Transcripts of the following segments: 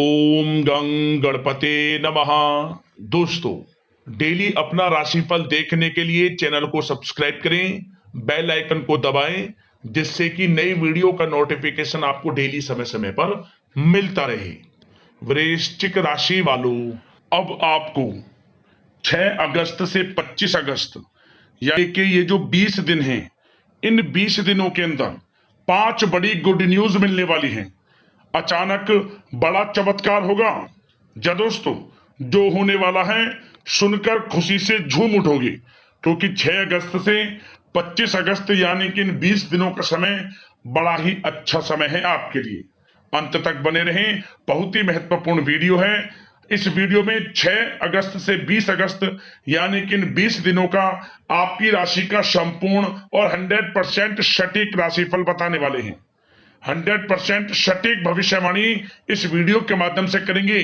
ओम गं गणपते नमः। दोस्तों, डेली अपना राशिफल देखने के लिए चैनल को सब्सक्राइब करें, बेल आइकन को दबाएं, जिससे कि नई वीडियो का नोटिफिकेशन आपको डेली समय समय पर मिलता रहे। वृश्चिक राशि वालों, अब आपको 6 अगस्त से 25 अगस्त यानी कि ये जो 20 दिन हैं, इन 20 दिनों के अंदर 5 बड़ी गुड न्यूज मिलने वाली हैं। अचानक बड़ा चमत्कार होगा। जा दोस्तों, जो होने वाला है सुनकर खुशी से झूम उठोगे, क्योंकि 6 अगस्त से 25 अगस्त यानी कि इन 20 दिनों का समय बड़ा ही अच्छा समय है आपके लिए। अंत तक बने रहें, बहुत ही महत्वपूर्ण वीडियो है। इस वीडियो में 6 अगस्त से 20 अगस्त यानी कि इन 20 दिनों का आपकी राशि का संपूर्ण और 100% सटीक राशिफल बताने वाले हैं। 100% सटीक भविष्यवाणी इस वीडियो के माध्यम से करेंगे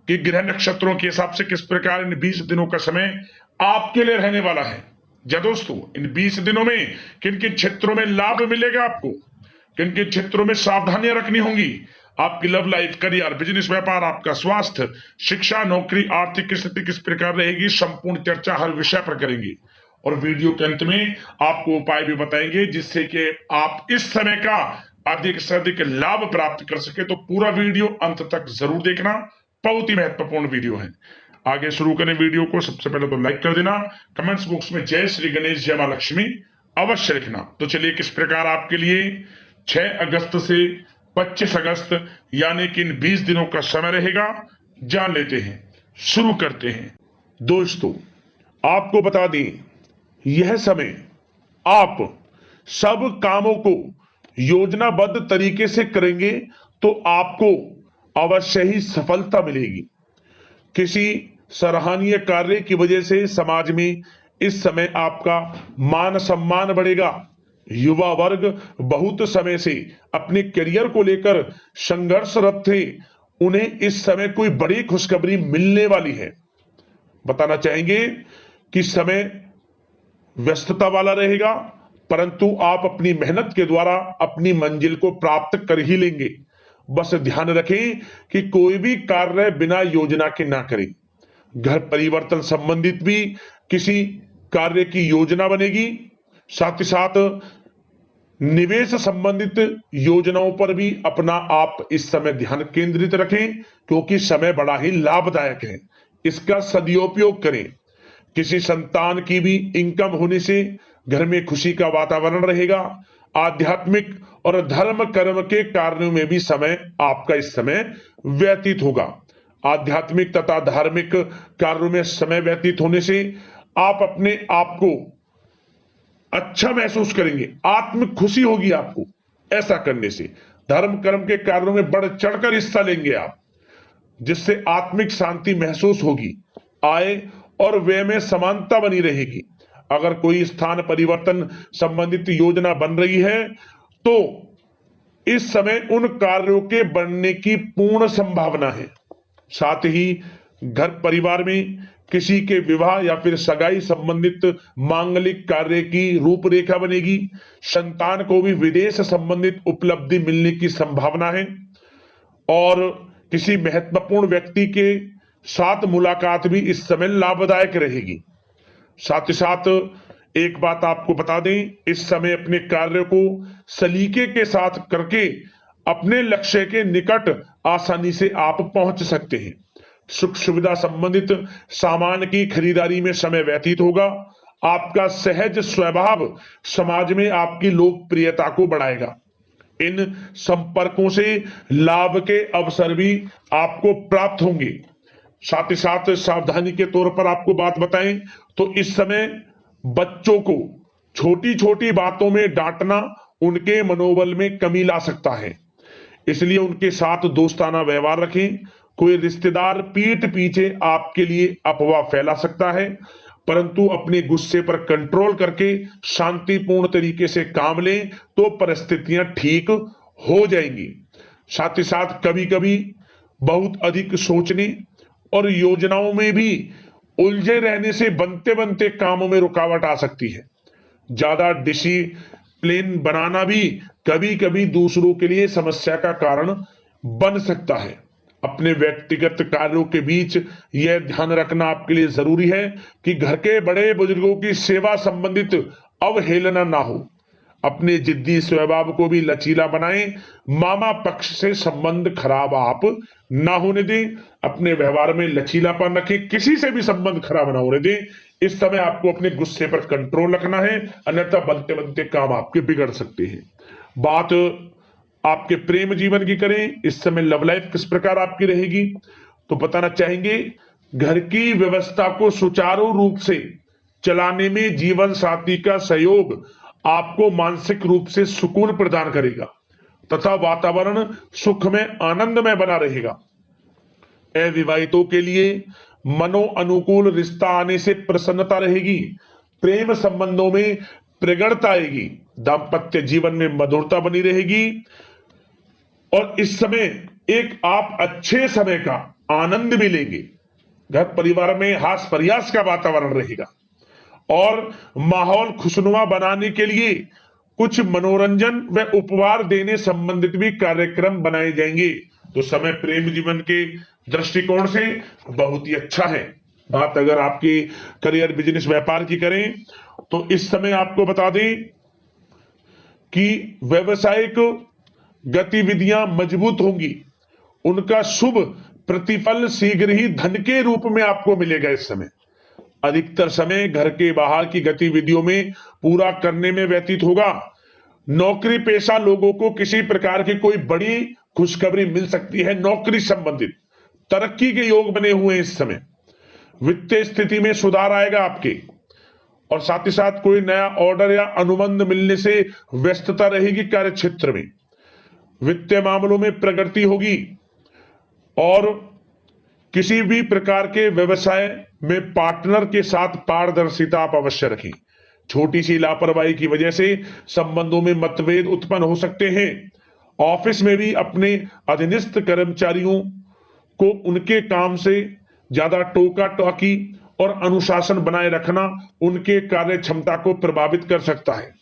कि ग्रह नक्षत्रों के हिसाब से किस प्रकार इन 20 दिनों का समय आपके लिए रहने वाला है। जी दोस्तों, इन 20 दिनों में किन किन क्षेत्रों में लाभ मिलेगा आपको, किन किन क्षेत्रों में सावधानियां रखनी होंगी, आपकी लव लाइफ, करियर, बिजनेस, व्यापार, आपका स्वास्थ्य, शिक्षा, नौकरी, आर्थिक स्थिति किस प्रकार रहेगी, संपूर्ण चर्चा हर विषय पर करेंगे। और वीडियो के अंत में आपको उपाय भी बताएंगे जिससे कि आप इस समय का अधिक से अधिक लाभ प्राप्त कर सके। तो पूरा वीडियो अंत तक जरूर देखना, बहुत ही महत्वपूर्ण वीडियो है। आगे शुरू करें वीडियो को। सबसे पहले तो लाइक कर देना, कमेंट्स बॉक्स में जय श्री गणेश, जय मां लक्ष्मी अवश्य लिखना। तो चलिए, किस प्रकार आपके लिए 6 अगस्त से 25 अगस्त यानी कि इन 20 दिनों का समय रहेगा, जान लेते हैं, शुरू करते हैं। दोस्तों, आपको बता दें, यह समय आप सब कामों को योजनाबद्ध तरीके से करेंगे तो आपको अवश्य ही सफलता मिलेगी। किसी सराहनीय कार्य की वजह से समाज में इस समय आपका मान सम्मान बढ़ेगा। युवा वर्ग बहुत समय से अपने करियर को लेकर संघर्षरत थे, उन्हें इस समय कोई बड़ी खुशखबरी मिलने वाली है। बताना चाहेंगे कि समय व्यस्तता वाला रहेगा, परंतु आप अपनी मेहनत के द्वारा अपनी मंजिल को प्राप्त कर ही लेंगे। बस ध्यान रखें कि कोई भी कार्य बिना योजना के ना करें। घर परिवर्तन संबंधित भी किसी कार्य की योजना बनेगी। साथ ही साथ निवेश संबंधित योजनाओं पर भी अपना आप इस समय ध्यान केंद्रित रखें, क्योंकि समय बड़ा ही लाभदायक है। इसका सदुपयोग करें। किसी संतान की भी इनकम होने से घर में खुशी का वातावरण रहेगा। आध्यात्मिक और धर्म कर्म के कार्यों में भी समय आपका इस समय व्यतीत होगा। आध्यात्मिक तथा धार्मिक कार्यों में समय व्यतीत होने से आप अपने आप को अच्छा महसूस करेंगे, आत्म खुशी होगी आपको। ऐसा करने से धर्म कर्म के कार्यों में बढ़ चढ़कर हिस्सा लेंगे आप, जिससे आत्मिक शांति महसूस होगी। आय और व्यय में समानता बनी रहेगी। अगर कोई स्थान परिवर्तन संबंधित योजना बन रही है तो इस समय उन कार्यों के बनने की पूर्ण संभावना है। साथ ही घर परिवार में किसी के विवाह या फिर सगाई संबंधित मांगलिक कार्य की रूपरेखा बनेगी। संतान को भी विदेश संबंधित उपलब्धि मिलने की संभावना है और किसी महत्वपूर्ण व्यक्ति के साथ मुलाकात भी इस समय लाभदायक रहेगी। साथ ही साथ एक बात आपको बता दें, इस समय अपने कार्य को सलीके के साथ करके अपने लक्ष्य के निकट आसानी से आप पहुंच सकते हैं। सुख सुविधा संबंधित सामान की खरीदारी में समय व्यतीत होगा। आपका सहज स्वभाव समाज में आपकी लोकप्रियता को बढ़ाएगा। इन संपर्कों से लाभ के अवसर भी आपको प्राप्त होंगे। साथ ही साथ सावधानी के तौर पर आपको बात बताएं तो इस समय बच्चों को छोटी छोटी बातों में डांटना उनके मनोबल में कमी ला सकता है, इसलिए उनके साथ दोस्ताना व्यवहार रखें। कोई रिश्तेदार पीठ पीछे आपके लिए अफवाह फैला सकता है, परंतु अपने गुस्से पर कंट्रोल करके शांतिपूर्ण तरीके से काम लें तो परिस्थितियां ठीक हो जाएंगी। साथ ही साथ कभी कभी बहुत अधिक सोचने और योजनाओं में भी उलझे रहने से बनते बनते कामों में रुकावट आ सकती है। ज्यादा डिसिप्लिन बनाना भी कभी कभी दूसरों के लिए समस्या का कारण बन सकता है। अपने व्यक्तिगत कार्यों के बीच यह ध्यान रखना आपके लिए जरूरी है कि घर के बड़े बुजुर्गों की सेवा संबंधित अवहेलना ना हो। अपने जिद्दी स्वभाव को भी लचीला बनाएं। मामा पक्ष से संबंध खराब आप ना होने दें। अपने व्यवहार में लचीलापन रखें, किसी से भी संबंध खराब ना होने दें। इस समय आपको अपने गुस्से पर कंट्रोल रखना है, अन्यथा बनते बनते काम आपके बिगड़ सकते हैं। बात आपके प्रेम जीवन की करें, इस समय लव लाइफ किस प्रकार आपकी रहेगी, तो बताना चाहेंगे घर की व्यवस्था को सुचारू रूप से चलाने में जीवन साथी का सहयोग आपको मानसिक रूप से सुकून प्रदान करेगा तथा वातावरण सुख में आनंद में बना रहेगा। अविवाहितों के लिए मनो अनुकूल रिश्ता आने से प्रसन्नता रहेगी। प्रेम संबंधों में प्रगड़ता आएगी। दाम्पत्य जीवन में मधुरता बनी रहेगी और इस समय एक आप अच्छे समय का आनंद भी लेंगे। घर परिवार में हास प्रयास का वातावरण रहेगा और माहौल खुशनुमा बनाने के लिए कुछ मनोरंजन व उपहार देने संबंधित भी कार्यक्रम बनाए जाएंगे। तो समय प्रेम जीवन के दृष्टिकोण से बहुत ही अच्छा है। बात अगर आपकी करियर बिजनेस व्यापार की करें तो इस समय आपको बता दें कि व्यवसायिक गतिविधियां मजबूत होंगी। उनका शुभ प्रतिफल शीघ्र ही धन के रूप में आपको मिलेगा। इस समय अधिकतर समय घर के बाहर की गतिविधियों में पूरा करने में व्यतीत होगा। नौकरी पेशा लोगों को किसी प्रकार की कोई बड़ी खुशखबरी मिल सकती है। नौकरी संबंधित तरक्की के योग बने हुए हैं। इस समय वित्तीय स्थिति में सुधार आएगा आपके, और साथ ही साथ कोई नया ऑर्डर या अनुबंध मिलने से व्यस्तता रहेगी। कार्य क्षेत्र में वित्तीय मामलों में प्रगति होगी और किसी भी प्रकार के व्यवसाय में पार्टनर के साथ पारदर्शिता आप अवश्य रखें। छोटी सी लापरवाही की वजह से संबंधों में मतभेद उत्पन्न हो सकते हैं। ऑफिस में भी अपने अधीनस्थ कर्मचारियों को उनके काम से ज्यादा टोका टाकी और अनुशासन बनाए रखना उनके कार्य क्षमता को प्रभावित कर सकता है।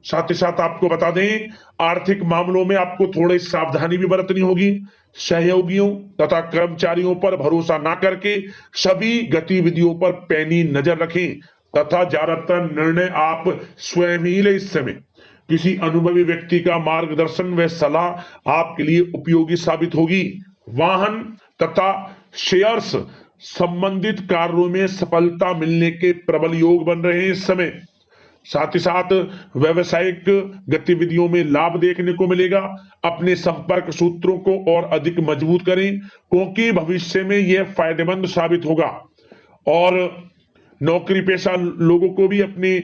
साथ ही साथ आपको बता दें, आर्थिक मामलों में आपको थोड़ी सावधानी भी बरतनी होगी। सहयोगियों तथा कर्मचारियों पर भरोसा ना करके सभी गतिविधियों पर पैनी नजर रखें तथा ज्यादातर निर्णय आप स्वयं ही लें। इस समय किसी अनुभवी व्यक्ति का मार्गदर्शन व सलाह आपके लिए उपयोगी साबित होगी। वाहन तथा शेयर्स संबंधित कार्यों में सफलता मिलने के प्रबल योग बन रहे हैं इस समय। साथ ही साथ व्यवसायिक गतिविधियों में लाभ देखने को मिलेगा। अपने संपर्क सूत्रों को और अधिक मजबूत करें क्योंकि भविष्य में यह फायदेमंद साबित होगा। और नौकरी पेशा लोगों को भी अपने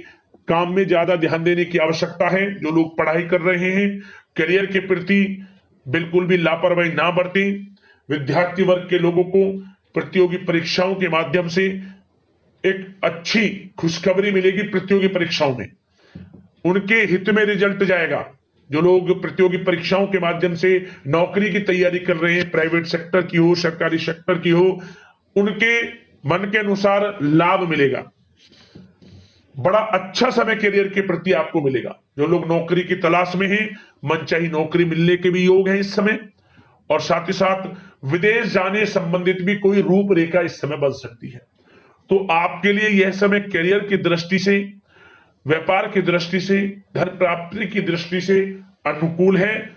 काम में ज्यादा ध्यान देने की आवश्यकता है। जो लोग पढ़ाई कर रहे हैं, करियर के प्रति बिल्कुल भी लापरवाही ना बरतें। विद्यार्थी वर्ग के लोगों को प्रतियोगी परीक्षाओं के माध्यम से एक अच्छी खुशखबरी मिलेगी। प्रतियोगी परीक्षाओं में उनके हित में रिजल्ट जाएगा। जो लोग प्रतियोगी परीक्षाओं के माध्यम से नौकरी की तैयारी कर रहे हैं, प्राइवेट सेक्टर की हो, सरकारी सेक्टर की हो, उनके मन के अनुसार लाभ मिलेगा। बड़ा अच्छा समय करियर के प्रति आपको मिलेगा। जो लोग नौकरी की तलाश में हैं, मनचाही नौकरी मिलने के भी योग हैं इस समय। और साथ ही साथ विदेश जाने संबंधित भी कोई रूपरेखा इस समय बन सकती है। तो आपके लिए यह समय करियर की दृष्टि से, व्यापार की दृष्टि से, धन प्राप्ति की दृष्टि से अनुकूल है।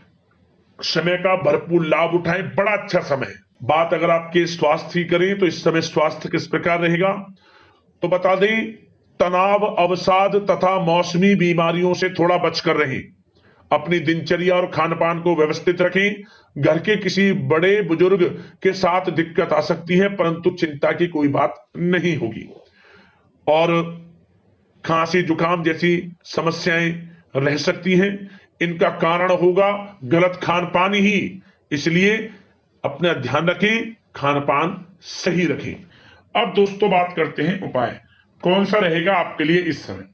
समय का भरपूर लाभ उठाएं, बड़ा अच्छा समय है। बात अगर आपके स्वास्थ्य की करें तो इस समय स्वास्थ्य किस प्रकार रहेगा, तो बता दें तनाव, अवसाद तथा मौसमी बीमारियों से थोड़ा बचकर रहें। अपनी दिनचर्या और खान पान को व्यवस्थित रखें। घर के किसी बड़े बुजुर्ग के साथ दिक्कत आ सकती है परंतु चिंता की कोई बात नहीं होगी। और खांसी जुकाम जैसी समस्याएं रह सकती हैं, इनका कारण होगा गलत खान पान ही। इसलिए अपना ध्यान रखें, खान पान सही रखें। अब दोस्तों बात करते हैं उपाय कौन सा रहेगा आपके लिए इस समय।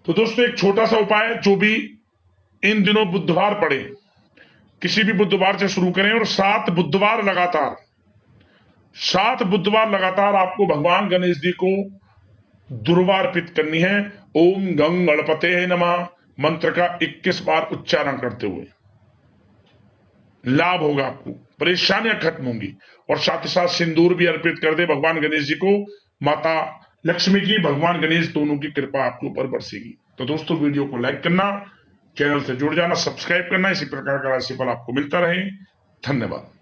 तो दोस्तों एक छोटा सा उपाय जो भी इन दिनों बुधवार पड़े, किसी भी बुधवार से शुरू करें और 7 बुधवार लगातार आपको भगवान गणेश जी को दुर्वा अर्पित करनी है। ओम गंग गणपते नमः मंत्र का 21 बार उच्चारण करते हुए लाभ होगा आपको। परेशानियां खत्म होंगी। और साथ ही साथ सिंदूर भी अर्पित कर दे भगवान गणेश जी को, माता लक्ष्मी की, भगवान गणेश दोनों की कृपा आपके ऊपर बरसेगी। तो दोस्तों वीडियो को लाइक करना, चैनल से जुड़ जाना, सब्सक्राइब करना, इसी प्रकार का राशिफल आपको मिलता रहे। धन्यवाद।